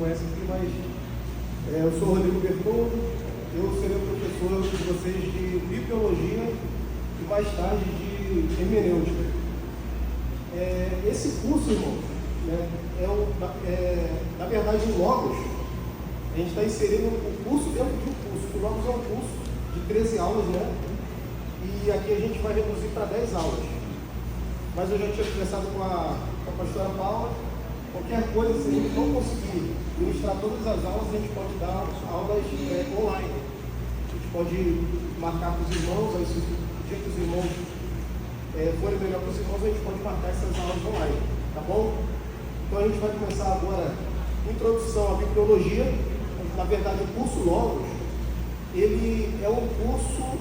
conhecem aqui, mas eu sou o Rodrigo Bertoldo, eu serei o professor de vocês de Bibliologia e mais tarde de Hermenêutica. Esse curso, irmão, né, na verdade, o Logos, a gente está inserindo o curso dentro de um curso. O Logos é um curso de 13 aulas, né? E aqui a gente vai reduzir para 10 aulas. Mas eu já tinha conversado com a pastora Paula. Qualquer coisa, se a gente não conseguir ministrar todas as aulas, a gente pode dar aulas online. A gente pode marcar com os irmãos, aí se o dia que os irmãos forem melhor para os irmãos, a gente pode marcar essas aulas online, tá bom? Então a gente vai começar agora introdução à bibliologia. Na verdade, o curso Logos, ele é um curso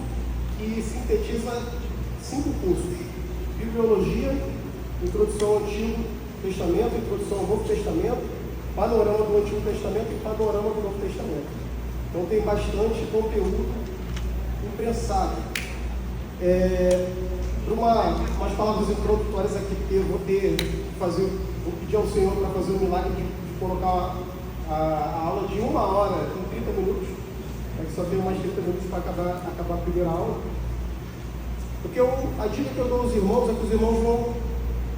que sintetiza 5 cursos: bibliologia, introdução ao Antigo Testamento, introdução ao Novo Testamento, panorama do Antigo Testamento e panorama do Novo Testamento. Então tem bastante conteúdo imprensado. Para umas palavras introdutórias aqui, porque eu vou pedir ao Senhor para fazer o milagre de colocar a aula de 1 hora em 30 minutos, é que só tenho mais 30 minutos para acabar a primeira aula. Porque a dica que eu dou aos irmãos é que os irmãos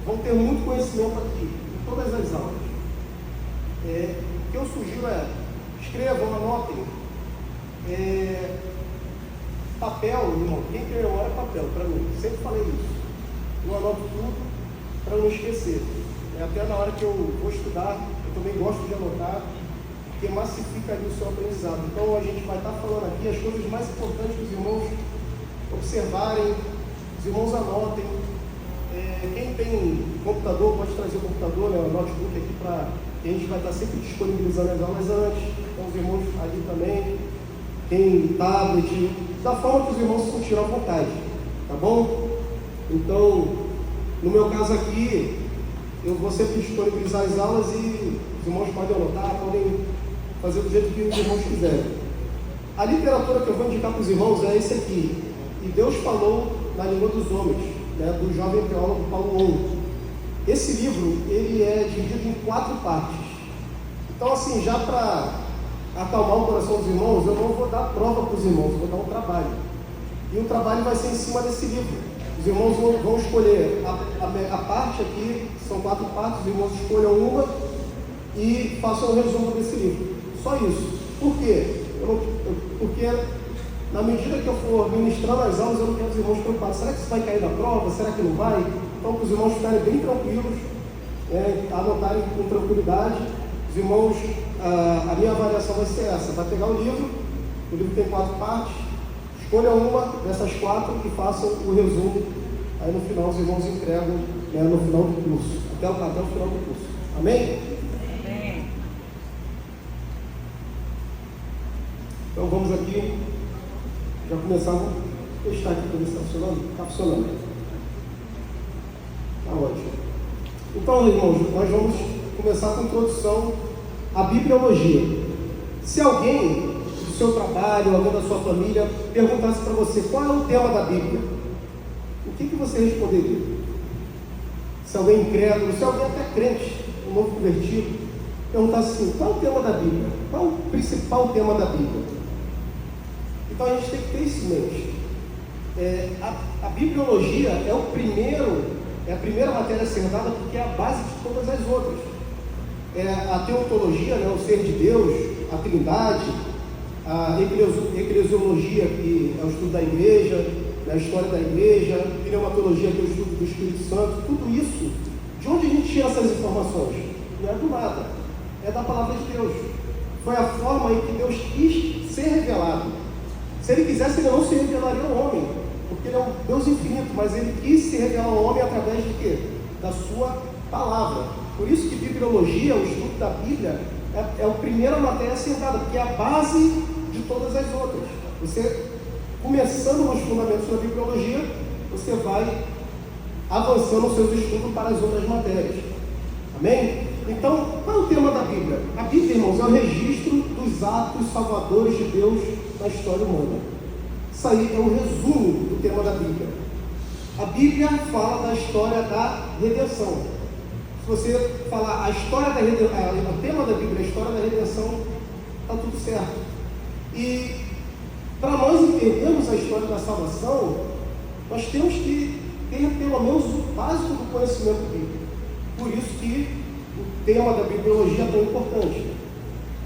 vão ter muito conhecimento aqui, em todas as aulas. O que eu sugiro escrevam, anotem. Papel, irmão, quem tem memória é papel, para mim, sempre falei isso. Eu anoto tudo para não esquecer. Até na hora que eu vou estudar, eu também gosto de anotar, porque massifica ali o seu aprendizado. Então a gente vai estar falando aqui as coisas mais importantes dos irmãos observarem, os irmãos anotem. Quem tem computador pode trazer o computador, o notebook aqui que a gente vai estar sempre disponibilizando as aulas antes. Então os irmãos ali também, tem tablet, da forma que os irmãos se sentiram à vontade, tá bom? Então, no meu caso aqui, eu vou sempre disponibilizar as aulas e os irmãos podem anotar, podem fazer do jeito que os irmãos quiserem. A literatura que eu vou indicar para os irmãos é esse aqui: E Deus Falou na Língua dos Homens, né, do jovem teólogo Paulo Wong. Esse livro, ele é dividido em 4 partes. Então, assim, já para acalmar o coração dos irmãos, eu não vou dar prova para os irmãos, eu vou dar um trabalho. E o trabalho vai ser em cima desse livro. Os irmãos vão escolher a parte aqui, são 4 partes, os irmãos escolham uma e façam um resumo desse livro. Só isso. Por quê? Porque na medida que eu for ministrando as aulas, eu não quero os irmãos preocupados. Será que isso vai cair na prova? Será que não vai? Então, para os irmãos ficarem bem tranquilos, anotarem com tranquilidade. Os irmãos, a minha avaliação vai ser essa: vai pegar o livro tem 4 partes, escolha uma dessas 4 e façam o resumo. Aí no final os irmãos entregam, no final do curso, até o final do curso. Amém? Amém. Então vamos aqui, já começar a testar aqui para ver se está funcionando. Está funcionando. Está ótimo. Então, irmãos, nós vamos começar com a introdução à bibliologia. Se alguém do seu trabalho, alguém da sua família, perguntasse para você qual é o tema da Bíblia, o que você responderia? Se alguém incrédulo, se alguém até crente, um novo convertido, perguntasse assim: qual é o tema da Bíblia? Qual é o principal tema da Bíblia? Então a gente tem que ter isso em mente. A bibliologia é a primeira matéria a ser dada, porque é a base de todas as outras. A teontologia, o ser de Deus, a trindade, a eclesiologia, que é o estudo da igreja, a história da igreja, a pneumatologia, que é o estudo do Espírito Santo. Tudo isso, de onde a gente tira essas informações? Não é do nada, é da palavra de Deus. Foi a forma em que Deus quis ser revelado. Se ele quisesse, ele não se revelaria ao homem, porque ele é um Deus infinito, mas ele quis se revelar ao homem através de quê? Da sua palavra. Por isso que bibliologia, o estudo da Bíblia, é a primeira matéria a ser dada, porque é a base de todas as outras. Você, começando nos fundamentos da bibliologia, você vai avançando os seus estudos para as outras matérias. Amém? Então, qual é o tema da Bíblia? A Bíblia, irmãos, é o registro dos atos salvadores de Deus na história humana. Isso aí é um resumo do tema da Bíblia. A Bíblia fala da história da redenção. Se você falar a história da redenção, o tema da Bíblia, a história da redenção, está tudo certo. E para nós entendermos a história da salvação, nós temos que ter pelo menos o básico do conhecimento bíblico. Por isso que o tema da bibliologia é tão importante.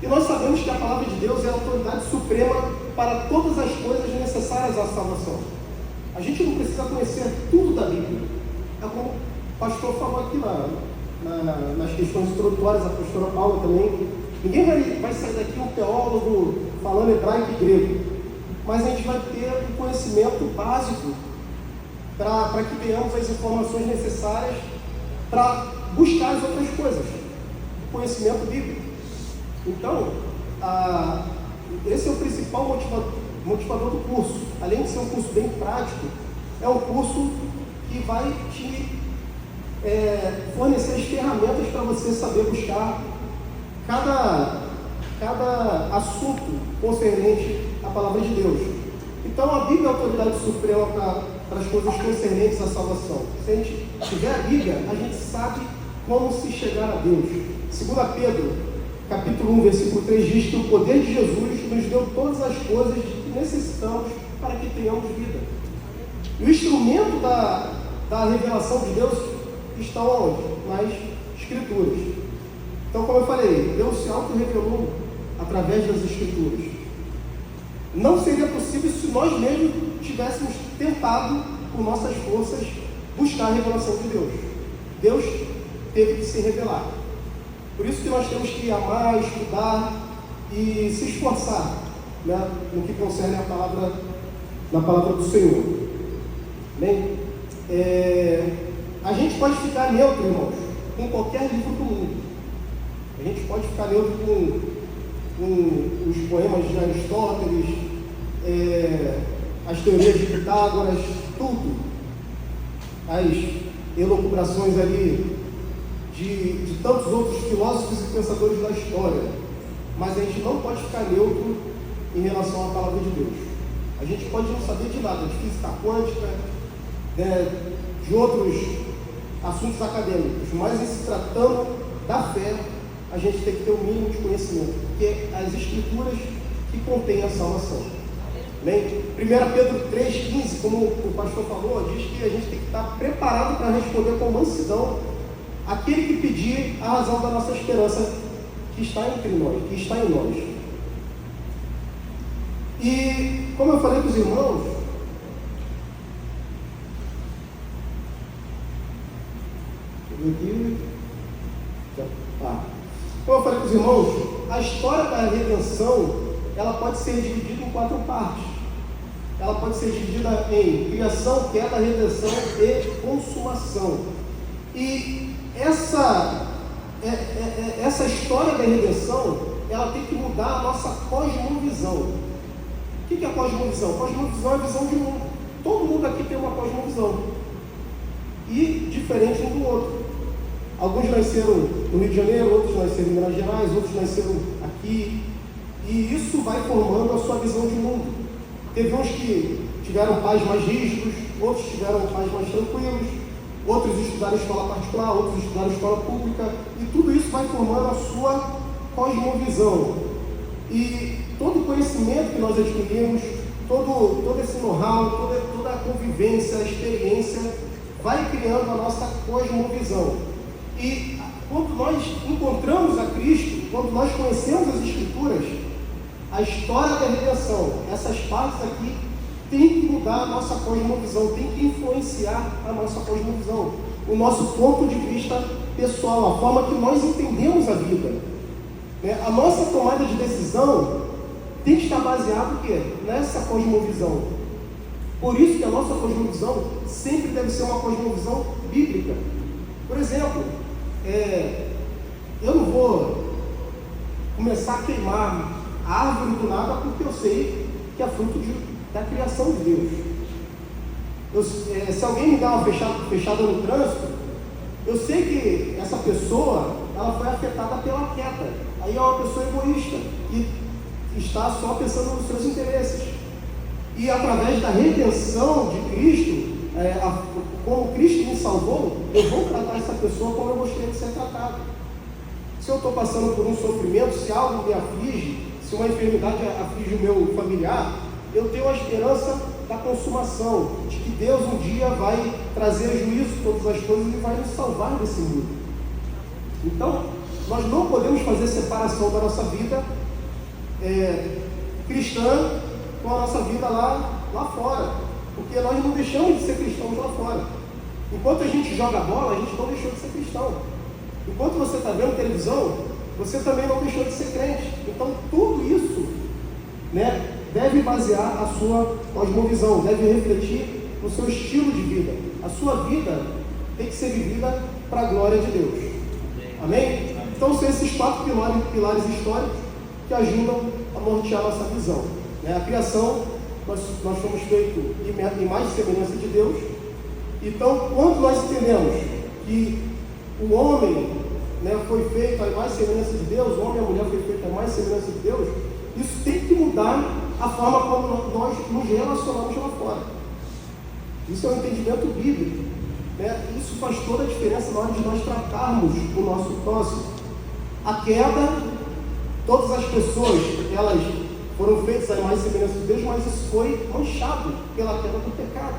E nós sabemos que a palavra de Deus é a autoridade suprema para todas as coisas necessárias à salvação. A gente não precisa conhecer tudo da Bíblia. É como o pastor falou aqui nas questões introdutórias, a pastora Paula também. Ninguém vai sair daqui um teólogo falando hebraico e grego, mas a gente vai ter um conhecimento básico para que tenhamos as informações necessárias para buscar as outras coisas, o conhecimento bíblico. Então, esse é o principal motivador do curso. Além de ser um curso bem prático, é um curso que vai te fornecer as ferramentas para você saber buscar cada assunto concernente à palavra de Deus. Então, a Bíblia é a autoridade suprema para as coisas concernentes à salvação. Se a gente tiver a Bíblia, a gente sabe como se chegar a Deus. 2 Pedro, capítulo 1, versículo 3, diz que o poder de Jesus nos deu todas as coisas que necessitamos para que tenhamos vida. E o instrumento da revelação de Deus está onde? Nas Escrituras. Então, como eu falei, Deus se auto-revelou através das Escrituras. Não seria possível se nós mesmos tivéssemos tentado, por nossas forças, buscar a revelação de Deus. Deus teve que se revelar. Por isso que nós temos que amar, estudar e se esforçar, né, no que concerne na palavra do Senhor. Bem, a gente pode ficar neutro, irmãos, com qualquer livro do mundo. A gente pode ficar neutro com os poemas de Aristóteles, as teorias de Pitágoras, tudo. As elucubrações ali de tantos outros filósofos e pensadores da história. Mas a gente não pode ficar neutro em relação à palavra de Deus. A gente pode não saber de nada, de física quântica, de outros assuntos acadêmicos, mas em se tratando da fé, a gente tem que ter o mínimo de conhecimento, porque as Escrituras que contêm a salvação. Bem, 1 Pedro 3,15, como o pastor falou, diz que a gente tem que estar preparado para responder com mansidão aquele que pedir a razão da nossa esperança que está entre nós, que está em nós. E, como eu falei para os irmãos, como eu falei para os irmãos, a história da redenção, ela pode ser dividida em 4 partes. Ela pode ser dividida em criação, queda, redenção e consumação. E essa história da redenção, ela tem que mudar a nossa cosmovisão. O que é a cosmovisão? Cosmovisão é a visão de mundo. Todo mundo aqui tem uma cosmovisão. E diferente um do outro. Alguns nasceram no Rio de Janeiro, outros nasceram em Minas Gerais, outros nasceram aqui. E isso vai formando a sua visão de mundo. Teve uns que tiveram pais mais rígidos, outros tiveram pais mais tranquilos, outros estudaram escola particular, outros estudaram escola pública. E tudo isso vai formando a sua cosmovisão. E todo o conhecimento que nós adquirimos, todo esse know-how, toda a convivência, a experiência, vai criando a nossa cosmovisão. E quando nós encontramos a Cristo, quando nós conhecemos as Escrituras, a história da redenção, essas partes aqui, tem que mudar a nossa cosmovisão, tem que influenciar a nossa cosmovisão, o nosso ponto de vista pessoal, a forma que nós entendemos a vida. A nossa tomada de decisão tem que estar baseada no quê? Nessa cosmovisão. Por isso que a nossa cosmovisão sempre deve ser uma cosmovisão bíblica. Por exemplo, eu não vou começar a queimar a árvore do nada porque eu sei que é fruto da criação de Deus. Se alguém me dá uma fechada no trânsito, eu sei que essa pessoa ela foi afetada pela queda. Aí é uma pessoa egoísta que está só pensando nos seus interesses. E através da redenção de Cristo, como Cristo me salvou, eu vou tratar essa pessoa como eu gostaria de ser tratado. Se eu estou passando por um sofrimento, se algo me aflige, se uma enfermidade aflige o meu familiar, eu tenho a esperança da consumação, de que Deus um dia vai trazer juízo sobre todas as coisas e vai nos salvar desse mundo. Então, nós não podemos fazer separação da nossa vida cristã com a nossa vida lá fora, porque nós não deixamos de ser cristãos lá fora. Enquanto a gente joga bola, a gente não deixou de ser cristão. Enquanto você está vendo televisão, você também não deixou de ser crente. Então, tudo isso, deve basear a sua cosmovisão, deve refletir no seu estilo de vida. A sua vida tem que ser vivida para a glória de Deus. Amém? Então, são esses 4 pilares históricos que ajudam a nortear a nossa visão. A criação, nós fomos feitos em mais semelhança de Deus. Então, quando nós entendemos que o homem foi feito à mais semelhança de Deus, o homem e a mulher foi feito à mais semelhança de Deus, isso tem que mudar a forma como nós nos relacionamos lá fora. Isso é um entendimento bíblico. Isso faz toda a diferença na hora de nós tratarmos o nosso próximo. A queda, todas as pessoas, elas foram feitas à mais semelhança de Deus, mas isso foi manchado pela queda do pecado.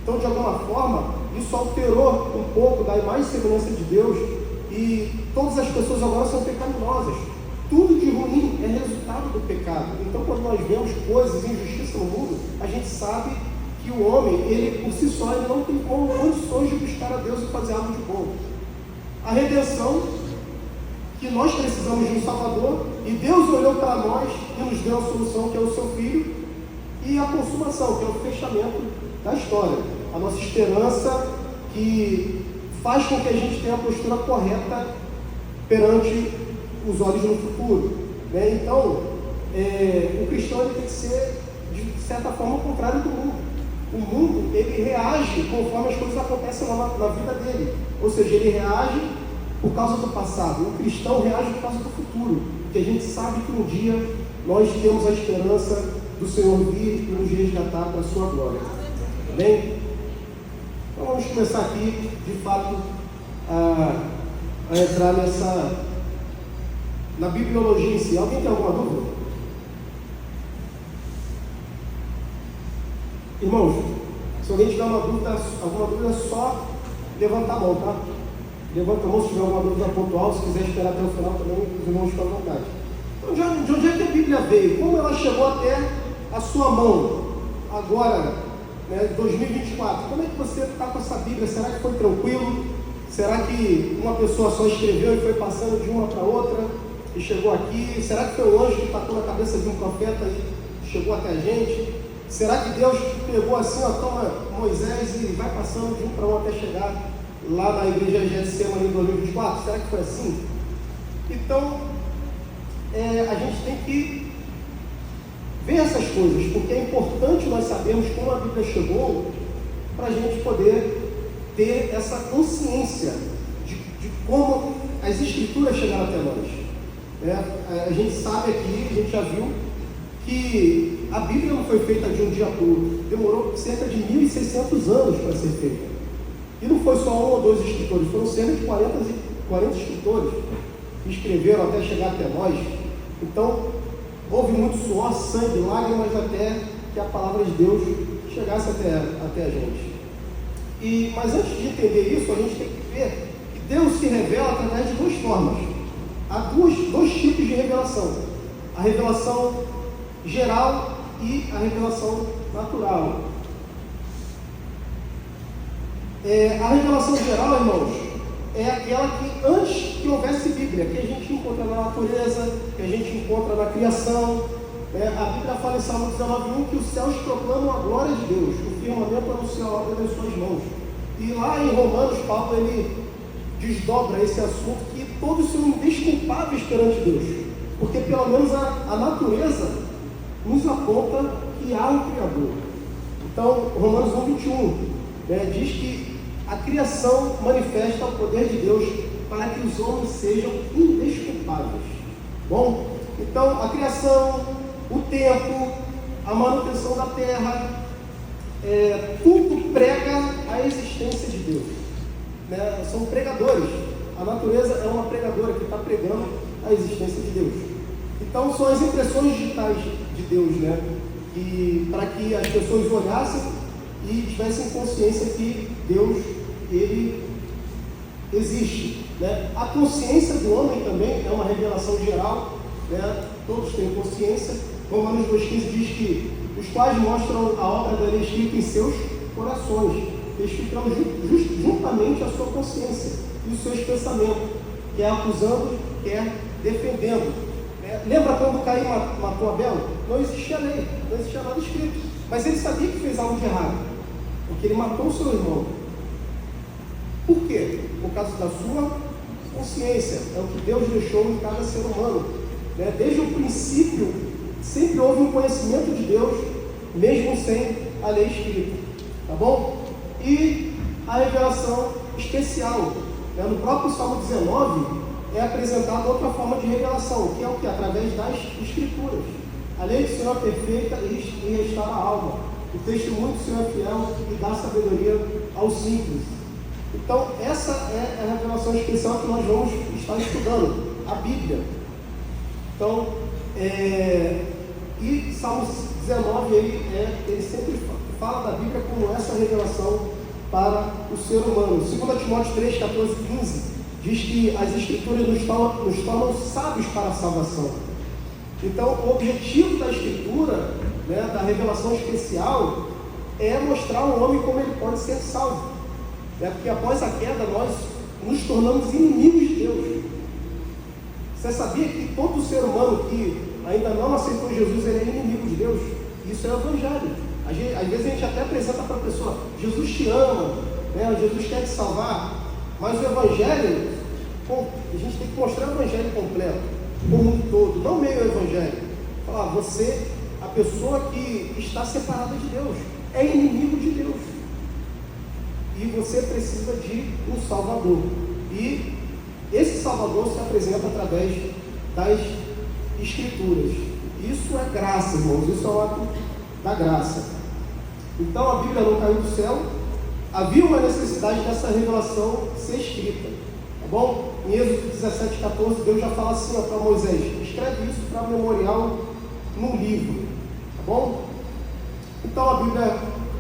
Então, de alguma forma, isso alterou um pouco da mais semelhança de Deus e todas as pessoas agora são pecaminosas. Tudo de ruim é resultado do pecado. Então, quando nós vemos coisas, injustiça no mundo, a gente sabe que o homem, ele por si só, ele não tem condições de buscar a Deus e fazer algo de bom. A redenção, que nós precisamos de um Salvador, e Deus olhou para nós e nos deu a solução, que é o seu Filho, e a consumação, que é o fechamento da história. A nossa esperança, que faz com que a gente tenha a postura correta perante os olhos no futuro. Então, o cristão ele tem que ser, de certa forma, o contrário do mundo. O mundo, ele reage conforme as coisas acontecem na vida dele. Ou seja, ele reage por causa do passado. O cristão reage por causa do futuro. Porque a gente sabe que um dia nós temos a esperança do Senhor vir e nos resgatar para a sua glória. Amém? Então vamos começar aqui, de fato, a entrar na bibliologia em si. Alguém tem alguma dúvida? Irmãos, se alguém tiver alguma dúvida, é só levantar a mão, tá? Levanta a mão se tiver alguma dúvida pontual. Se quiser esperar até o final também, os irmãos estão à vontade. Então, de onde é que a Bíblia veio? Como ela chegou até a sua mão agora, 2024? Como é que você está com essa Bíblia? Será que foi tranquilo? Será que uma pessoa só escreveu e foi passando de uma para outra e chegou aqui? Será que foi um anjo que tacou na cabeça de um profeta e chegou até a gente? Será que Deus pegou assim, toma Moisés e vai passando de um para outro até chegar lá na igreja de Getsemane em 2024? Será que foi assim? Então, a gente tem que ver essas coisas, porque é importante nós sabermos como a Bíblia chegou, para a gente poder ter essa consciência de como as Escrituras chegaram até nós. A gente sabe aqui, a gente já viu, que a Bíblia não foi feita de um dia para o outro. Demorou cerca de 1.600 anos para ser feita. E não foi só um ou dois escritores, foram cerca de 40 escritores que escreveram até chegar até nós. Então, houve muito suor, sangue, lágrimas, até que a palavra de Deus chegasse até a gente. Mas antes de entender isso, a gente tem que ver que Deus se revela através de duas formas. Há dois tipos de revelação. A revelação geral e a revelação natural. A revelação geral, irmãos, é aquela que antes que houvesse Bíblia, que a gente encontra na natureza, que a gente encontra na criação. A Bíblia fala em Salmo 19:1 que os céus proclamam a glória de Deus, o firmamento anuncia a obra das suas mãos. E lá em Romanos, Paulo ele desdobra esse assunto, que todos são indesculpáveis perante Deus, porque pelo menos a natureza nos aponta que há um Criador. Então, Romanos 1:21 diz que a criação manifesta o poder de Deus para que os homens sejam indesculpáveis. Bom, então a criação, o tempo, a manutenção da terra, Tudo prega a existência de Deus, né? São pregadores. A natureza é uma pregadora que está pregando a existência de Deus. Então são as impressões digitais de Deus, né? E para que as pessoas olhassem e tivessem consciência que Deus, ele existe, né? A consciência do homem também é uma revelação geral, né? Todos têm consciência. Romanos 2,15 diz que os quais mostram a obra da lei escrita em seus corações, explicando juntamente a sua consciência e os seus pensamentos, quer acusando, quer defendendo. Lembra quando Caim matou Abel? Não existia lei, não existia nada escrito, mas ele sabia que fez algo de errado, porque ele matou o seu irmão. Por quê? Por causa da sua consciência. É o que Deus deixou em cada ser humano, né? Desde o princípio sempre houve um conhecimento de Deus, mesmo sem a lei escrita, tá bom? E a revelação especial, né? No próprio Salmo 19 é apresentada outra forma de revelação, que é o que? Através das Escrituras. A lei do Senhor é perfeita e restaura a alma. O testemunho do Senhor é fiel e dá sabedoria aos simples. Então, essa é a revelação especial que nós vamos estar estudando, a Bíblia. Então, e Salmo 19, ele sempre fala da Bíblia como essa revelação para o ser humano. 2 Timóteo 3, 14 e 15, diz que as Escrituras nos tornam sábios para a salvação. Então, o objetivo da Escritura, né, da revelação especial, é mostrar ao homem como ele pode ser salvo. Porque após a queda, nós nos tornamos inimigos de Deus. Você sabia que todo ser humano que ainda não aceitou Jesus, ele é inimigo de Deus? Isso é o Evangelho. Às vezes a gente até apresenta para a pessoa: Jesus te ama, né? Jesus quer te salvar. Mas o Evangelho, a gente tem que mostrar o Evangelho completo, como um todo, não meio Evangelho. Falar, você, a pessoa que está separada de Deus, é inimigo de Deus. E você precisa de um Salvador. E esse Salvador se apresenta através das Escrituras. Isso é graça, irmãos, isso é o ato da graça. Então a Bíblia não caiu do céu. Havia uma necessidade dessa revelação ser escrita, tá bom? Em Êxodo 17, 14, Deus já fala assim para Moisés: escreve isso para memorial num livro, tá bom? Então a Bíblia,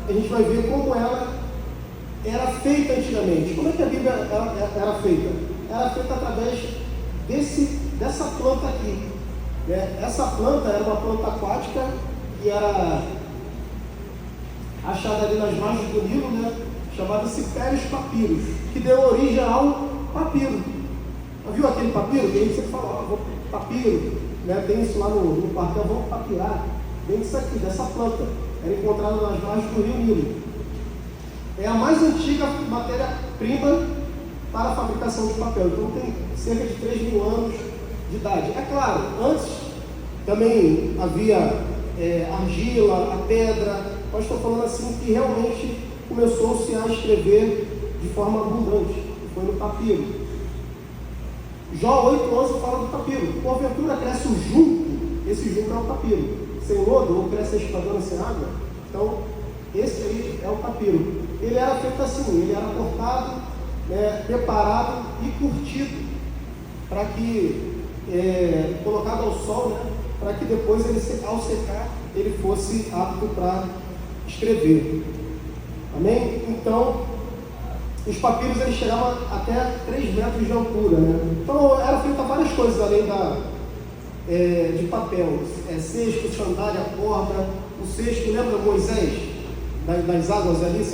a gente vai ver como ela era feita antigamente. Como é que a Bíblia era feita? Era feita através dessa planta aqui, né? Essa planta era uma planta aquática que era achada ali nas margens do Nilo, né? Chamava-se Pérez Papyrus, que deu origem ao papiro. Viu aquele papiro? Que a gente sempre fala, vou papiro, né? Tem isso lá no quartel, vamos papirar. Vem disso aqui, dessa planta. Era encontrada nas margens do rio Nilo. É a mais antiga matéria-prima para a fabricação de papel. Então tem cerca de 3.000 anos de idade. É claro, antes também havia argila, a pedra. Nós estamos falando assim que realmente começou-se a escrever de forma abundante. Foi no papiro. Jó 8,11 fala do papiro. Porventura cresce o junco, esse junco é o papiro. Sem lodo, ou cresce a espadana sem água. Então, esse aí é o papiro. Ele era feito assim, ele era cortado, né, preparado e curtido, para que, colocado ao sol, né, para que depois, ao secar, ele fosse apto para escrever. Amém? Então, os papiros eles chegavam até 3 metros de altura, né? Então, era feita várias coisas além de papel. Cesto, sandália, corda. O cesto, lembra Moisés? Das águas ali,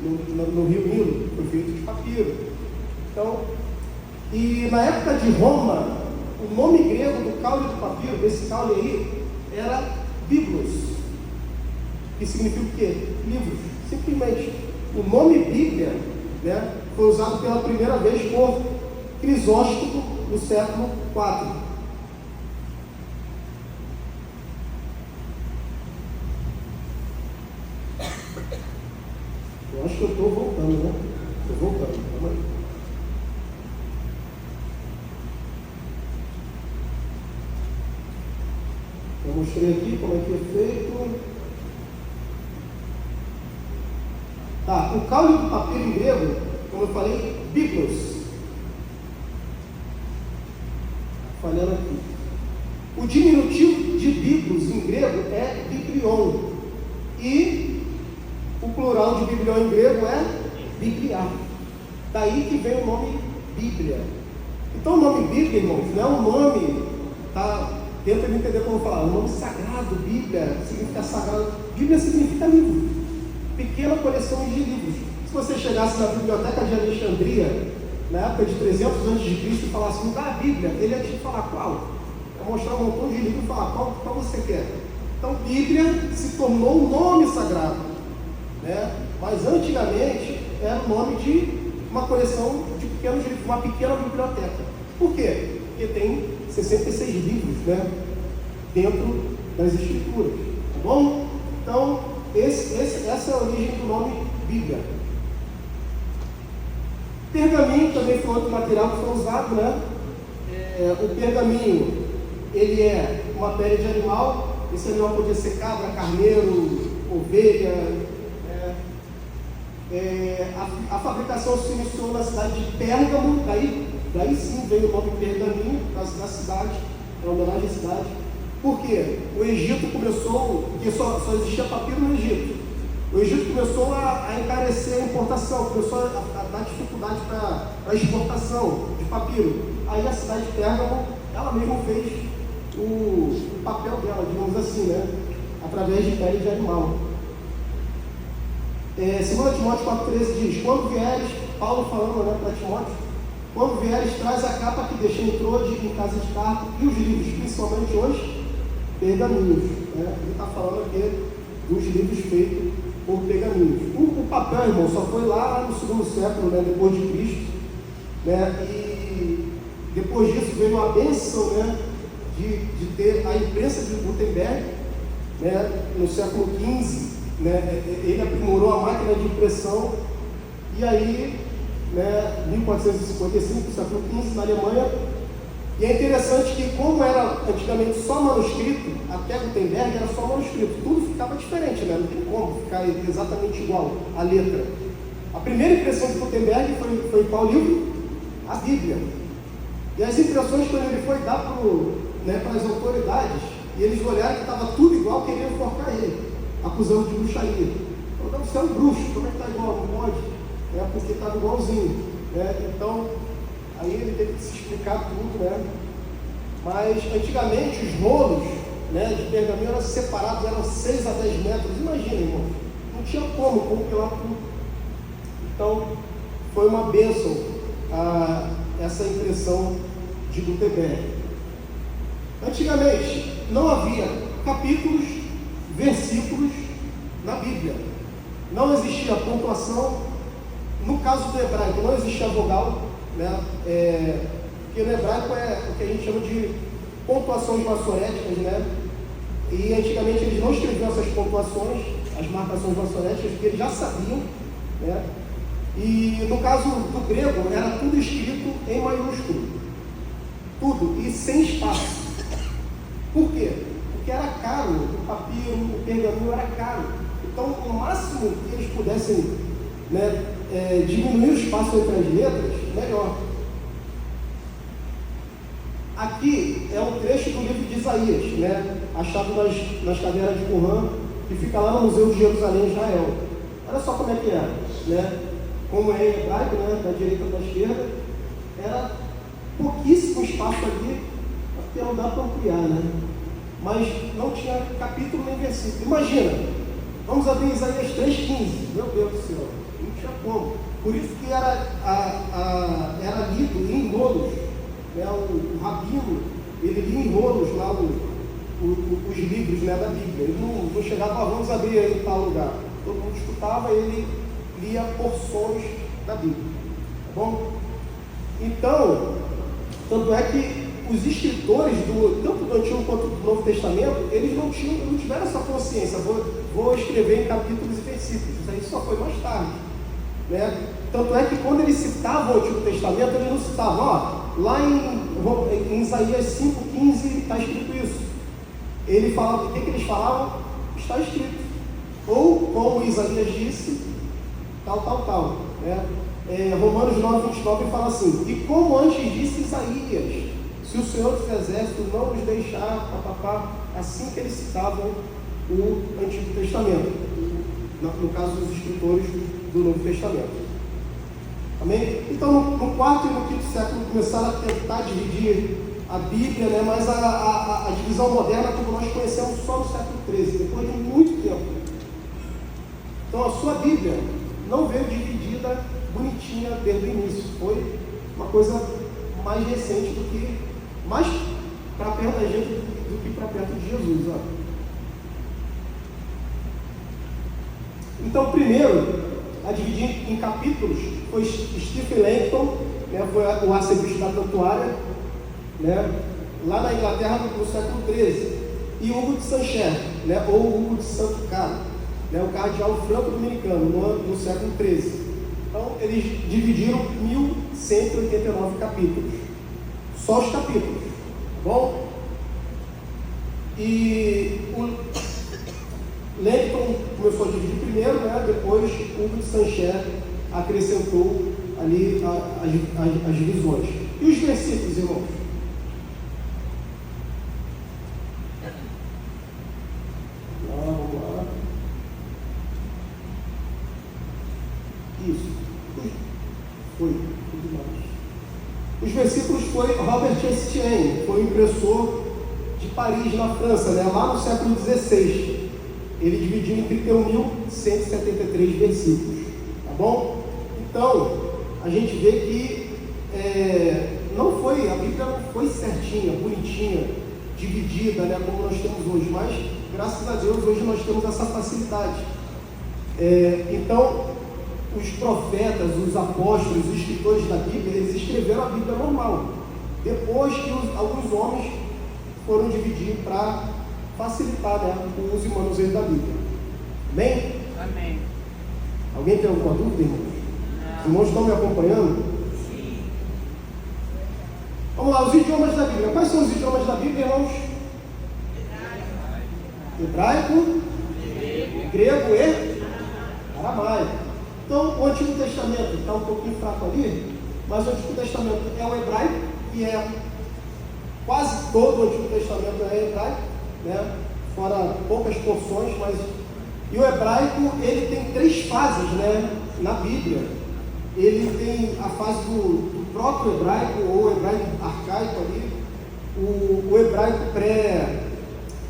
no rio Nilo, foi feito de papiro. Então, e na época de Roma, o nome grego do caule do papiro, desse caule aí, era biblos, que significa o quê? Livros, simplesmente. O nome Bíblia, né, foi usado pela primeira vez por Crisóstomo no século IV. Eu acho que eu estou voltando, né? Estou voltando, calma aí. Eu mostrei aqui como é que é feito. Tá? O caule do papiro em grego, como eu falei, biblos. Falando aqui. O diminutivo de biblos em grego é biblion. E o plural de biblion em grego é biblia. Daí que vem o nome Bíblia. Então o nome Bíblia, irmãos, não é um nome, tá? Tenta me entender como falar, um nome sagrado. Bíblia significa sagrado. Bíblia significa livro. Pequena coleção de livros. Se você chegasse na biblioteca de Alexandria, na época de 300 a.C. e falasse, me dá a Bíblia, ele ia te falar qual? Ia mostrar um montão de livros e falar qual você quer. Então Bíblia se tornou um nome sagrado, né? Mas antigamente era o nome de uma coleção de pequenos livros, uma pequena biblioteca. Por quê? Porque tem 66 livros, né, dentro das Escrituras, tá bom? Então, essa é a origem do nome Bíblia. Pergaminho também foi outro material que foi usado, né? O pergaminho, ele é uma pele de animal. Esse animal podia ser cabra, carneiro, ovelha. A fabricação se iniciou na cidade de Pérgamo, daí sim veio o nome Pergaminho, por causa da cidade, é uma homenagem à cidade. Por quê? O Egito começou, porque só existia papiro no Egito. O Egito começou a encarecer a importação, começou a dar dificuldade para a exportação de papiro. Aí a cidade de Pérgamo, ela mesma fez o papel dela, digamos assim, né? Através de pele de animal. 2 Timóteo 4,13 diz, quando vieres, Paulo falando, né, para Timóteo, quando vieres, traz a capa que deixei em Trode, em casa de Carpo, e os livros, principalmente os pergaminhos, né? Ele está falando aqui dos livros feitos por pergaminhos. O papel, irmão, só foi lá no 2º século, né, depois de Cristo, né? E depois disso veio a bênção, né, de ter a imprensa de Gutenberg, né, no século XV. Né, ele aprimorou a máquina de impressão e aí, né, 1455, século XV, na Alemanha. E é interessante que, como era antigamente só manuscrito, até Gutenberg era só manuscrito, tudo ficava diferente, né? Não tem como ficar exatamente igual a letra. A primeira impressão de Gutenberg foi qual livro? A Bíblia. E as impressões, quando ele foi dar para as autoridades, e eles olharam que estava tudo igual, queriam enforcar ele, acusando de bruxaria. Então, você é um bruxo, como é que está igual? Não pode. Porque estava igualzinho. Então, aí ele teve que se explicar tudo, né? Mas, antigamente, os rolos, né, de pergaminho eram separados, eram 6 a 10 metros. Imagina, irmão, não tinha como compilar tudo. Então, foi uma bênção essa impressão de Gutenberg. Antigamente, não havia capítulos, versículos na Bíblia. Não existia pontuação. No caso do hebraico, não existia vogal, né? Porque no hebraico é o que a gente chama de pontuações maçoréticas, né? E antigamente eles não escreviam essas pontuações, as marcações maçoréticas, porque eles já sabiam, né? E no caso do grego, era tudo escrito em maiúsculo, tudo, e sem espaço. Por quê? Porque era caro, o papiro, o pergaminho era caro. Então, o máximo que eles pudessem, né, diminuir o espaço entre as letras, melhor. Aqui é um trecho do livro de Isaías, né, achado nas cavernas de Qumran, que fica lá no Museu de Jerusalém, em Israel. Olha só como é que era, né? Como é em hebraico, né, da direita para a esquerda, era pouquíssimo espaço ali, porque não dá para ampliar, né? Mas não tinha capítulo nem versículo. Imagina, vamos abrir Isaías 3,15, meu Deus do céu, não tinha como. Por isso que era lido em rolos, né? O rabino, ele lia em rolos lá os livros, né, da Bíblia. Ele não chegava, vamos abrir aí em tal lugar. Todo mundo escutava, ele lia porções da Bíblia, tá bom? Então, tanto é que os escritores, tanto do Antigo quanto do Novo Testamento, eles não tiveram essa consciência, vou escrever em capítulos e versículos. Isso aí só foi mais tarde, né? Tanto é que quando eles citavam o Antigo Testamento, eles não citavam, lá em Isaías 5,15 está escrito isso. Ele falava, o que eles falavam? Está escrito. Ou, como Isaías disse, tal, né? Romanos 9, 29 fala assim: e como antes disse Isaías, se o Senhor dos Exércitos não nos deixar, assim que eles citavam o Antigo Testamento, no caso dos escritores do Novo Testamento. Amém? Então, no quarto e no quinto século começaram a tentar dividir a Bíblia, né? Mas a divisão moderna, como nós conhecemos, só no século XIII, depois de muito tempo. Então, a sua Bíblia não veio dividida bonitinha desde o início. Foi uma coisa mais recente do que, mais para perto da gente do que para perto de Jesus. Ó. Então, primeiro, a dividir em capítulos foi Stephen Langton, né, foi o arcebispo da Cantuária, né, lá na Inglaterra no século XIII, e Hugo de Sancher, né, ou Hugo de Santo Caro, né, o cardeal franco-dominicano no século XIII. Então, eles dividiram 1189 capítulos, só os capítulos, tá bom? E o Langton começou a dividir primeiro, né? Depois Hugo de Sancher acrescentou ali as divisões. E os versículos, irmãos? Vamos lá. Isso. Foi. Tudo mais. Os versículos foi Robert Estienne, foi o impressor de Paris, na França, né? Lá no século XVI. Ele dividiu em 31.173 versículos, tá bom? Então, a gente vê que a Bíblia não foi certinha, bonitinha, dividida, né, como nós temos hoje, mas, graças a Deus, hoje nós temos essa facilidade. Então, os profetas, os apóstolos, os escritores da Bíblia, eles escreveram a Bíblia normal, depois que alguns homens foram dividir para facilitar, né, o uso e manuseio da Bíblia. Amém? Amém. Alguém tem alguma dúvida, irmãos? Os irmãos estão me acompanhando? Sim. Vamos lá, os idiomas da Bíblia. Quais são os idiomas da Bíblia, irmãos? Hebraico, grego e aramaico. Então, o Antigo Testamento está um pouquinho fraco ali, mas o Antigo Testamento é o hebraico, e quase todo o Antigo Testamento é hebraico, né? Fora poucas porções, mas... E o hebraico, ele tem 3 fases, né, na Bíblia. Ele tem a fase do próprio hebraico, ou hebraico arcaico ali, o hebraico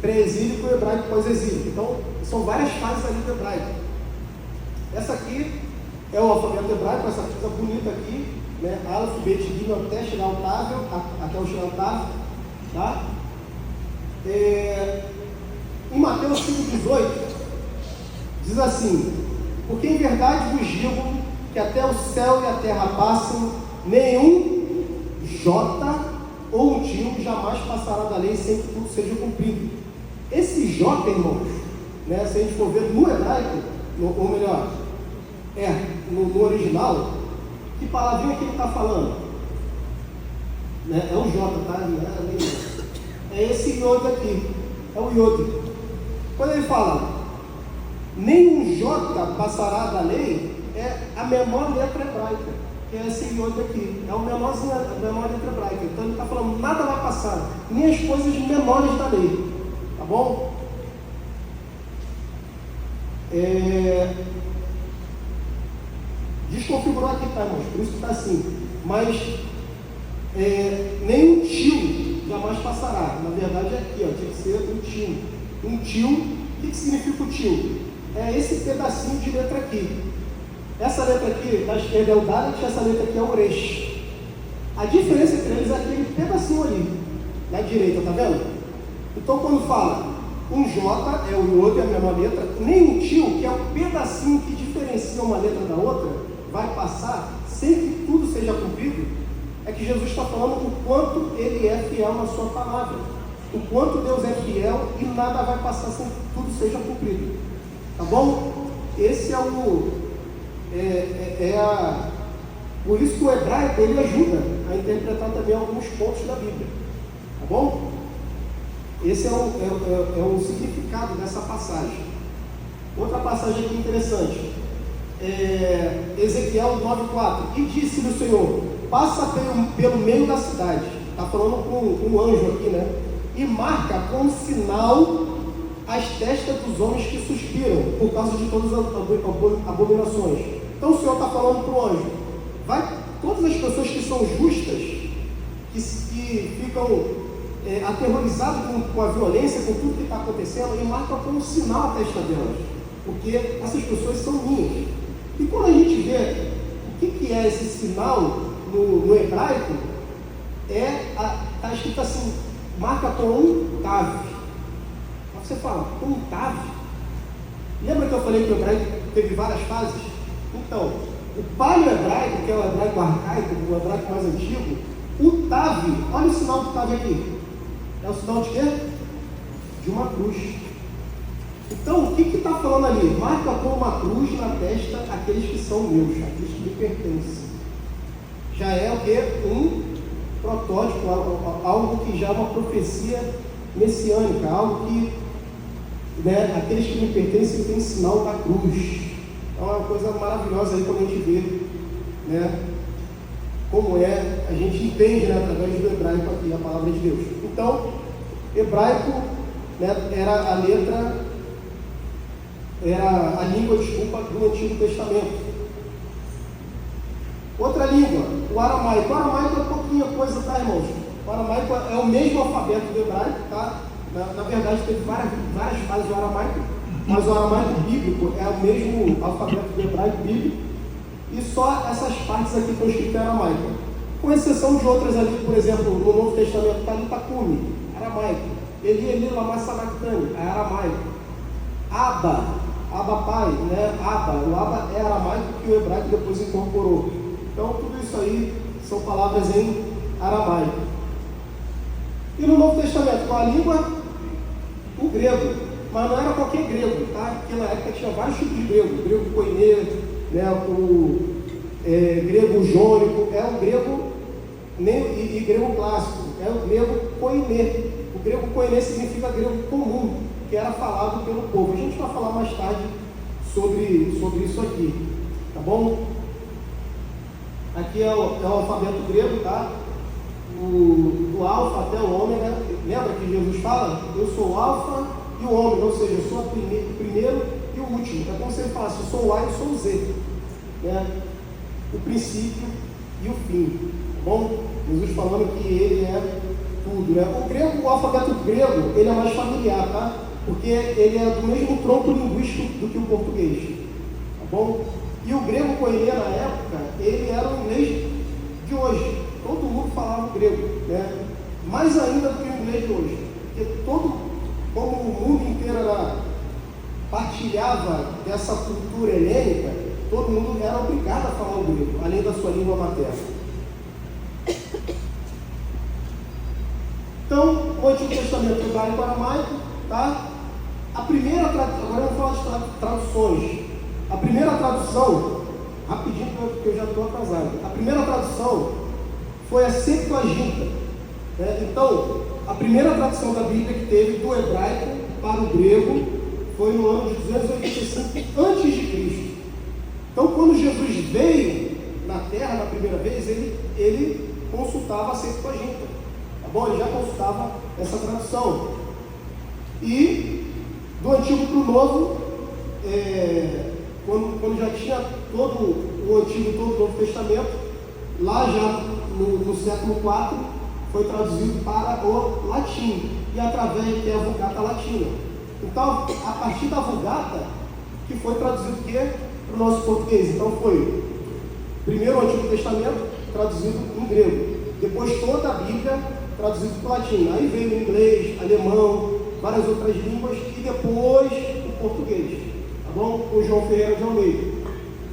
pré-exílico e o hebraico pós-exílico. Então, são várias fases ali do hebraico. Essa aqui é o alfabeto hebraico, essa coisa bonita aqui, né, Aleph, Bet, Gimel, até chegar ao Tavel, até o chegar ao Tavel, tá? Em Mateus 5,18 diz assim: porque em verdade vos digo que até o céu e a terra passam, nenhum jota ou um tio jamais passará da lei sem que tudo seja cumprido. Esse jota, irmãos, né, se a gente for ver no hebraico, ou melhor, no original, que palavrinha que ele está falando? Né? É o jota, tá? É esse iod aqui, é o iod. Quando ele fala nenhum jota passará da lei, é a menor letra hebraica, que é esse iod aqui, é a menor letra hebraica. Então ele está falando, nada vai passar, nem as coisas menores da lei, tá bom? Desconfigurou aqui, tá, irmãos? Por isso que está assim. Mas nenhum tio jamais passará. Na verdade é aqui, ó, tinha que ser um tio. Um tio, o que significa o tio? É esse pedacinho de letra aqui. Essa letra aqui, da esquerda é o Dalet, essa letra aqui é o Resh. A diferença entre eles é aquele pedacinho ali, na direita, tá vendo? Então quando fala um J, é o Iod, é a mesma letra, nem um tio, que é o pedacinho que diferencia uma letra da outra, vai passar sem que tudo seja cumprido, é que Jesus está falando o quanto Ele é fiel na sua palavra, o quanto Deus é fiel e nada vai passar sem que tudo seja cumprido, tá bom? Esse é por isso que o hebraico, ele ajuda a interpretar também alguns pontos da Bíblia, tá bom? Esse é o significado dessa passagem. Outra passagem aqui interessante, Ezequiel 9,4, e disse-lhe o Senhor: passa pelo meio da cidade. Está falando com um anjo aqui, né? E marca com sinal as testas dos homens que suspiram por causa de todas as abominações. Então o Senhor está falando para o anjo: vai, todas as pessoas que são justas, que ficam aterrorizadas com a violência, com tudo que está acontecendo, e marca com um sinal a testa delas, porque essas pessoas são minhas. E quando a gente vê o que é esse sinal no hebraico, está escrito assim, marca com um tav. Aí você fala, com um tav? Lembra que eu falei que o hebraico teve várias fases? Então, o paleo-hebraico, que é o hebraico arcaico, o hebraico mais antigo, o tav, olha o sinal do tav aqui. É o sinal de quê? De uma cruz. Então, o que está falando ali? Marca com uma cruz na testa aqueles que são meus, aqueles que me pertencem. Já é o quê? Um protótipo, algo que já é uma profecia messiânica, algo que, né, aqueles que me pertencem têm sinal da cruz. Então é uma coisa maravilhosa aí quando a gente vê, né, como a gente entende, né, através do hebraico aqui, a palavra de Deus. Então, hebraico, né, era a língua, do Antigo Testamento. Outra língua, o aramaico. O aramaico é pouquinha coisa, tá, irmãos? O aramaico é o mesmo alfabeto do hebraico, tá? Na verdade, teve várias fases do aramaico, mas o aramaico bíblico é o mesmo alfabeto do hebraico bíblico, e só essas partes aqui estão escritas em aramaico, com exceção de outras ali, por exemplo, no Novo Testamento está Itacume, aramaico. Eli, lama sabachthani, é aramaico. Abba pai, né? O Abba é aramaico que o hebraico depois incorporou. Então, tudo isso aí são palavras em aramaico. E no Novo Testamento, qual a língua? O grego. Mas não era qualquer grego, tá? Porque na época tinha vários tipos de grego. O grego koiné, né? O grego jônico, é o grego e grego clássico, é o grego koiné. O grego koiné significa grego comum, que era falado pelo povo. A gente vai falar mais tarde sobre isso aqui, tá bom? Aqui é o alfabeto grego, tá? Do alfa até o ômega. Lembra que Jesus fala? Eu sou o alfa e o ômega, ou seja, eu sou o primeiro e o último. É como se ele falasse, eu sou o A e eu sou o Z, né? O princípio e o fim, tá bom? Jesus falando que ele é tudo, né? O alfabeto grego, ele é mais familiar, tá? Porque ele é do mesmo tronco linguístico do que o português, tá bom? E o grego koiné na época, ele era o inglês de hoje. Todo mundo falava grego, né? Mais ainda do que o inglês de hoje. Porque como o mundo inteiro partilhava dessa cultura helênica, todo mundo era obrigado a falar o grego, além da sua língua materna. Então, o Antigo Testamento hebraico e aramaico, tá? Agora eu vou falar de traduções. A primeira tradução, rapidinho porque eu já estou atrasado. A primeira tradução foi a Septuaginta, né? Então, a primeira tradução da Bíblia que teve do hebraico para o grego foi no ano de 285 a.C. Então, quando Jesus veio na Terra na primeira vez, ele consultava a Septuaginta, tá bom? Ele já consultava essa tradução. E do Antigo para o Novo, quando já tinha todo o Antigo e todo o Novo Testamento, lá já no século IV, foi traduzido para o latim, e através que é a Vulgata Latina. Então, a partir da Vulgata, que foi traduzido para o nosso português. Então, foi primeiro o Antigo Testamento, traduzido em grego, depois toda a Bíblia, traduzida para o latim. Aí veio o inglês, alemão, várias outras línguas, e depois o português, tá bom? Com João Ferreira de Almeida.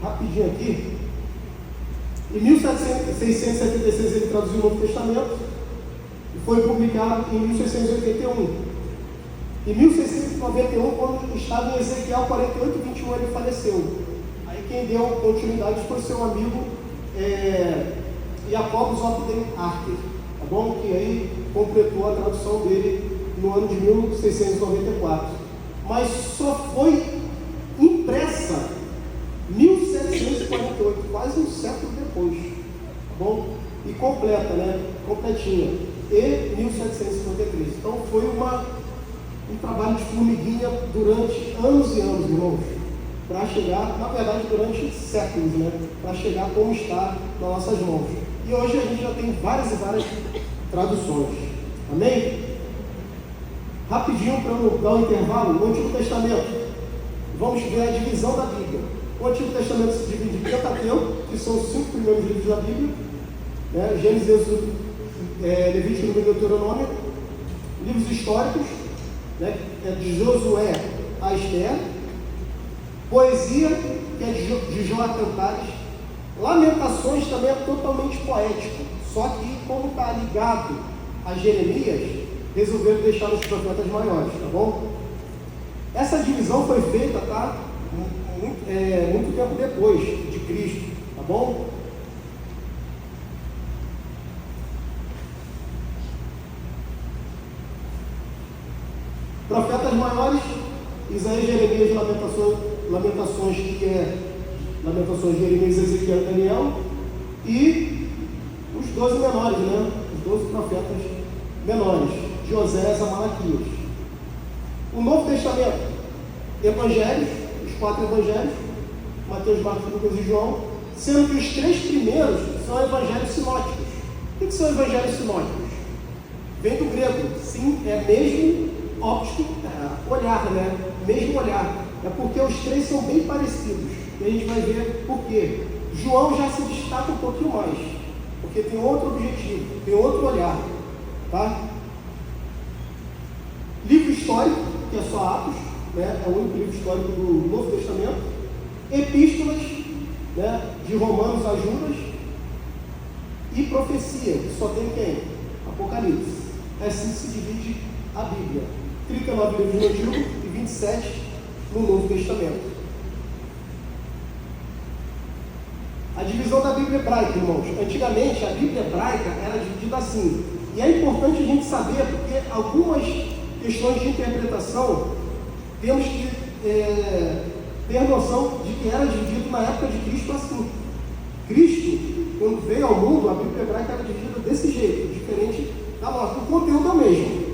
Rapidinho aqui. Em 1676 ele traduziu o Novo Testamento e foi publicado em 1681. Em 1691, quando estava em Ezequiel 48, 21, ele faleceu. Aí quem deu continuidade foi seu amigo Jacob Zopden Archer, tá bom? Que aí completou a tradução dele no ano de 1694. Mas só foi impressa 1700 1748, quase um século depois, tá bom? E completa, né? Completinha. E 1753. Então foi um trabalho de formiguinha durante anos e anos, irmãos, para chegar, na verdade, durante séculos, né? Para chegar como está nas nossas mãos. E hoje a gente já tem várias e várias traduções. Amém? Rapidinho para não dar um intervalo, no Antigo Testamento, vamos ver a divisão da Bíblia. O Antigo Testamento se divide em Pentateuco, que são os 5 primeiros livros da Bíblia, né? Gênesis, Êxodo, Levítico, Número e Deuteronômio. Livros históricos, né? É de Josué a Esther. Poesia, que é de Jó a Cantares. Lamentações também é totalmente poético, só que como está ligado a Jeremias, resolveram deixar os profetas maiores, tá bom? Essa divisão foi feita, tá? Muito tempo depois de Cristo, tá bom? Profetas maiores, Isaías, Jeremias, Lamentações, que é Lamentações, Jeremias, Ezequiel e Daniel, e os 12 menores, né? Os 12 profetas menores, de Osés a Malaquias. O Novo Testamento, Evangelhos, os 4 Evangelhos, Mateus, Marcos, Lucas e João, sendo que os 3 primeiros são Evangelhos sinóticos. O que são Evangelhos sinóticos? Vem do grego, sim, é mesmo óptico, olhar, né? Mesmo olhar. É porque os 3 são bem parecidos. E a gente vai ver por quê. João já se destaca um pouquinho mais, porque tem outro objetivo, tem outro olhar, tá? Livro histórico, que é só Atos, né? É o único livro histórico do Novo Testamento. Epístolas, né? De Romanos a Judas. E profecia, que só tem quem? Apocalipse. Assim se divide a Bíblia. 39 livros no Antigo e 27 no Novo Testamento. A divisão da Bíblia hebraica, irmãos. Antigamente a Bíblia hebraica era dividida assim. E é importante a gente saber, porque algumas questões de interpretação temos que ter noção de que era dividido na época de Cristo assim. Cristo, quando veio ao mundo, a Bíblia hebraica era dividida desse jeito, diferente da nossa. O conteúdo é o mesmo.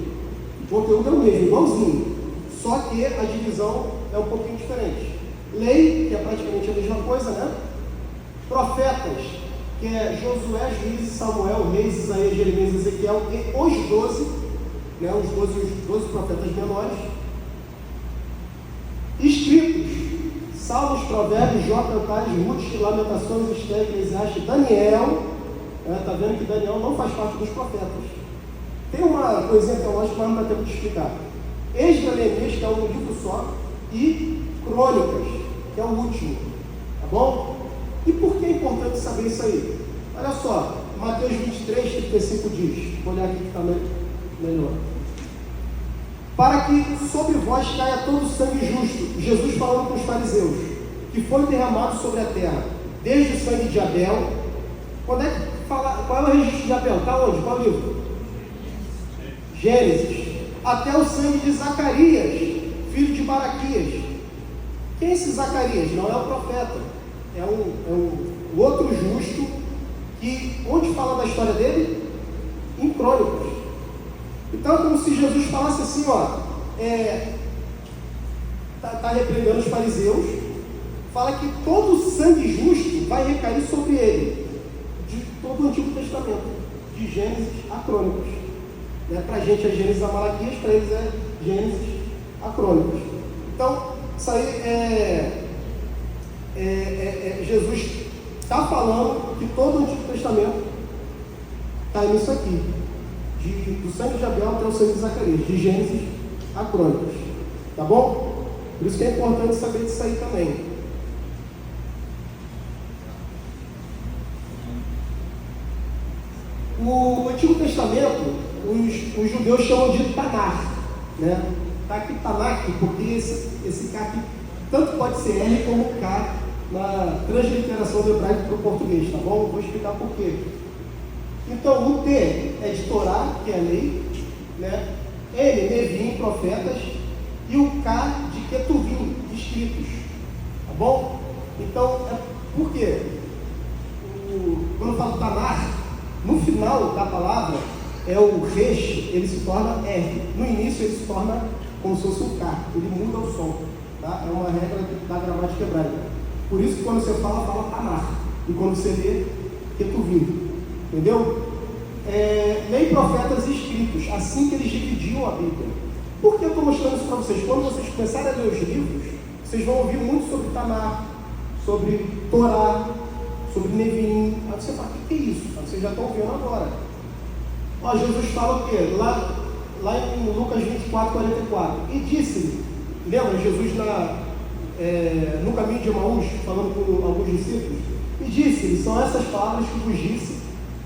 O conteúdo é o mesmo, igualzinho. Só que a divisão é um pouquinho diferente. Lei, que é praticamente a mesma coisa, né? Profetas, que é Josué, Juízes, Samuel, Reis, Isaías, Jeremias, Ezequiel e os 12, né? Os 12 profetas menores. Escritos, Salmos, Provérbios, Jó, Cantares, Ruth, Lamentações, Esther, Eclesiastes, Daniel. Está vendo que Daniel não faz parte dos profetas. Tem uma coisinha teológica, mas não dá tempo de explicar. Esdras, Neemias, que é um livro só, e Crônicas, que é o último. Tá bom? E por que é importante saber isso aí? Olha só, Mateus 23, 35 diz, vou olhar aqui que está melhor. Para que sobre vós caia todo o sangue justo, Jesus falando com os fariseus, que foi derramado sobre a terra, desde o sangue de Abel. Quando é que fala, qual é o registro de Abel? Está onde? Qual livro? Gênesis. Até o sangue de Zacarias, filho de Baraquias. Quem é esse Zacarias? Não é o profeta, é um outro justo, que onde fala da história dele? Em Crônicas. Então é como se Jesus falasse assim, ó, tá repreendendo os fariseus, fala que todo o sangue justo vai recair sobre ele, de todo o Antigo Testamento, de Gênesis a Crônicas. Para a gente é Gênesis a Malaquias, para eles é Gênesis a Crônicas. Então, isso aí Jesus está falando que todo o Antigo Testamento está nisso aqui, do sangue de Abel até o sangue de Zacarias, de Gênesis a Crônicas. Tá bom? Por isso que é importante saber disso aí também. O Antigo Testamento, os judeus chamam de Tanakh, né? Está aqui Tanakh, porque esse K aqui tanto pode ser R como K na transliteração do hebraico para o português, tá bom? Vou explicar por quê. Então, o T é de Torá, que é a lei, né? N, Nevim, profetas, e o K de Ketuvim, escritos, tá bom? Então, Por quê? Quando eu falo Tanar, no final da palavra, o resh, ele se torna R. No início ele se torna como se fosse um K, ele muda o som. Tá? É uma regra da gramática hebraica. Por isso que quando você fala Tanar. E quando você lê, Ketuvim. Entendeu? Lei, profetas e escritos, assim que eles dividiam a Bíblia. Por que eu estou mostrando isso para vocês? Quando vocês começarem a ler os livros, vocês vão ouvir muito sobre Tanar, sobre Torá, sobre Neviim. Aí você fala, o que é isso? Aí vocês já estão vendo agora. Ó, Jesus fala o quê? Lá em Lucas 24, 44. E disse-lhe, lembra Jesus no caminho de Emaús, falando com alguns discípulos? E disse-lhe, são essas palavras que vos disse,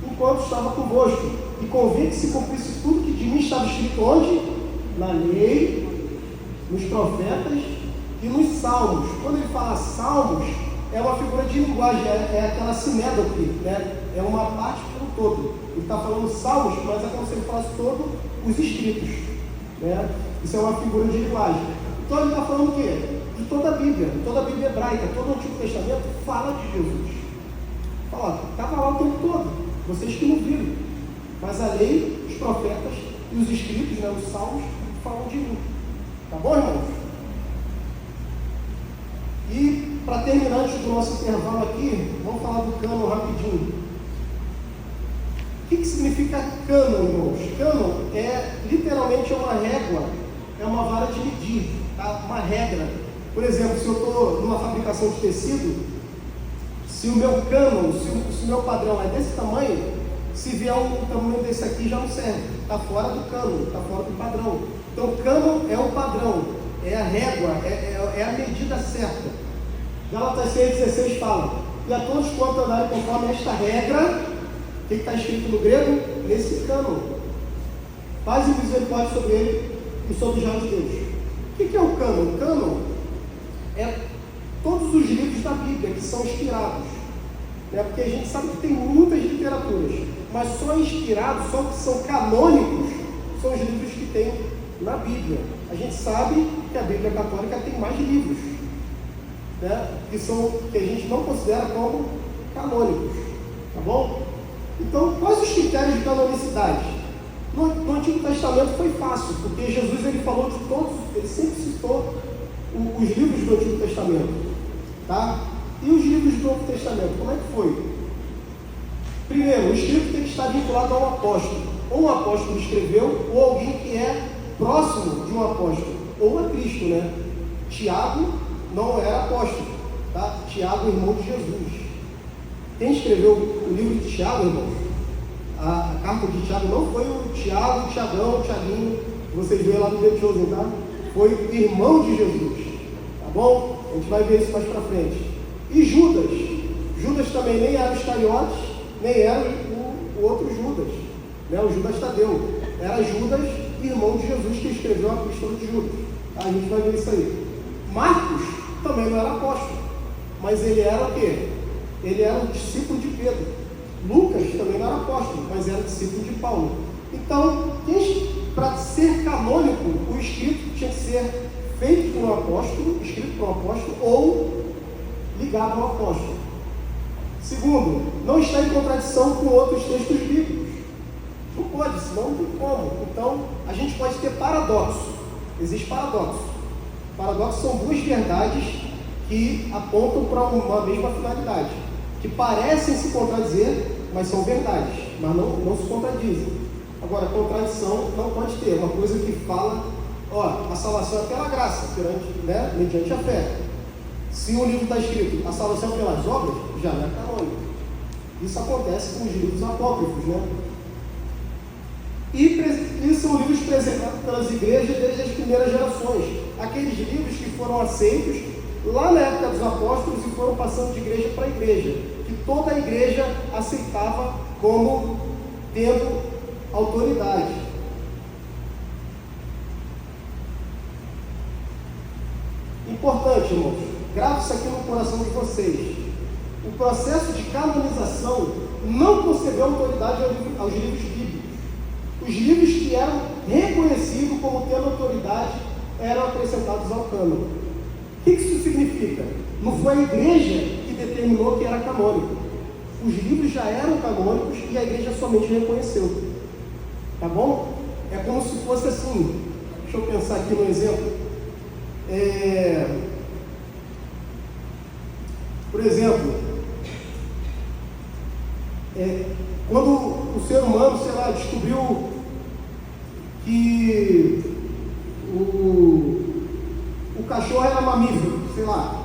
enquanto estava convosco, e convinha que se cumprisse tudo que de mim estava escrito onde? Na lei, nos profetas e nos salmos. Quando ele fala salmos, é uma figura de linguagem, é aquela sinédoque, né? É uma parte pelo todo. Ele está falando salmos, mas é como se ele falasse todos os escritos, né? Isso é uma figura de linguagem. Então ele está falando o quê? De toda a Bíblia hebraica, todo o Antigo Testamento fala de Jesus. Fala, estava lá o tempo todo, vocês que não viram. Mas a lei, os profetas e os escritos, né, os salmos, falam de mim. Tá bom, irmãos? E, para terminar antes do nosso intervalo aqui, vamos falar do cânon rapidinho. O que significa cânon, irmãos? Cânon literalmente uma régua, é uma vara de medir, tá? Uma regra. Por exemplo, se eu estou numa fabricação de tecido, se o meu cânon, se o meu padrão é desse tamanho, se vier um tamanho desse aqui já não serve, está fora do cânon, está fora do padrão. Então, o cânon é o padrão, é a régua, é a medida certa. Gálatas 6,16 fala, e a todos quanto andarem conforme esta regra, o que está escrito no grego? Nesse cânon. Paz e misericórdia sobre ele e sobre os de Deus. O que é o cânon? O cânon é todos os livros da Bíblia que são inspirados. Né? Porque a gente sabe que tem muitas literaturas, mas só inspirados, só que são canônicos, são os livros que tem na Bíblia. A gente sabe que a Bíblia católica tem mais livros, né? que a gente não considera como canônicos. Tá bom? Então, quais os critérios de canonicidade? No Antigo Testamento foi fácil, porque Jesus ele falou de todos, ele sempre citou os livros do Antigo Testamento. Tá? E os livros do Novo Testamento, como é que foi? Primeiro, o escrito tem que estar vinculado a um apóstolo. Ou um apóstolo escreveu, ou alguém que é próximo de um apóstolo, ou a Cristo, né? Tiago não era apóstolo, tá? Tiago, irmão de Jesus. Quem escreveu o livro de Tiago, irmãos? A carta de Tiago não foi o Tiago, o Tiagão, o Tiaguinho, que vocês veem lá no The Chosen, tá? Foi o irmão de Jesus, tá bom? A gente vai ver isso mais para frente. E Judas? Judas também nem era o Iscariotes, nem era o outro Judas, né? O Judas Tadeu. Era Judas, irmão de Jesus, que escreveu a Epístola de Judas. A gente vai ver isso aí. Marcos também não era apóstolo, mas ele era o quê? Ele era um discípulo de Pedro. Lucas também não era apóstolo, mas era discípulo de Paulo. Então, para ser canônico, o escrito tinha que ser feito por um apóstolo, escrito por um apóstolo, ou ligado ao apóstolo. Segundo, não está em contradição com outros textos bíblicos. Não pode, senão não tem como. Então, a gente pode ter paradoxo. Existe paradoxo. Paradoxos são duas verdades que apontam para uma mesma finalidade, que parecem se contradizer, mas são verdades, mas não se contradizem. Agora, contradição não pode ter. Uma coisa que fala, a salvação é pela graça, mediante a fé. Se um livro está escrito, a salvação é pelas obras, já não é canônico. Isso acontece com os livros apócrifos, né? E são livros preservados pelas igrejas desde as primeiras gerações. Aqueles livros que foram aceitos lá na época dos apóstolos e foram passando de igreja para igreja, que toda a igreja aceitava como tendo autoridade. Importante, irmãos, grave isso aqui no coração de vocês. O processo de canonização não concedeu autoridade aos livros bíblicos. Os livros que eram reconhecidos como tendo autoridade eram acrescentados ao cânon. O que isso significa? Não foi a igreja que determinou que era canônico. Os livros já eram canônicos e a igreja somente reconheceu. Tá bom? É como se fosse assim. Deixa eu pensar aqui no exemplo. Por exemplo, quando o ser humano, sei lá, descobriu que o cachorro era mamífero, sei lá.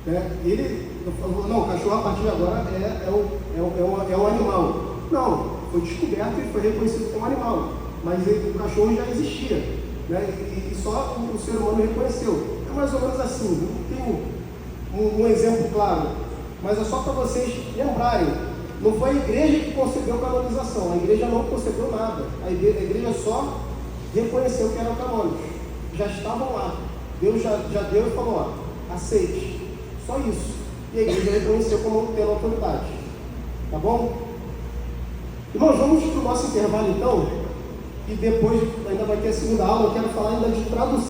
O cachorro a partir de agora é um animal. Não, foi descoberto e foi reconhecido como animal, mas o cachorro já existia, né? E só o ser humano reconheceu. É mais ou menos assim, não tenho um exemplo claro, mas é só para vocês lembrarem. Não foi a igreja que concedeu canonização, a igreja não concedeu nada, a igreja só reconheceu que eram canônicos, já estavam lá, Deus já deu e falou, aceite, só isso, e a igreja reconheceu como tendo autoridade, tá bom? Irmãos, vamos para o nosso intervalo então, e depois ainda vai ter a segunda aula. Eu quero falar ainda de tradução.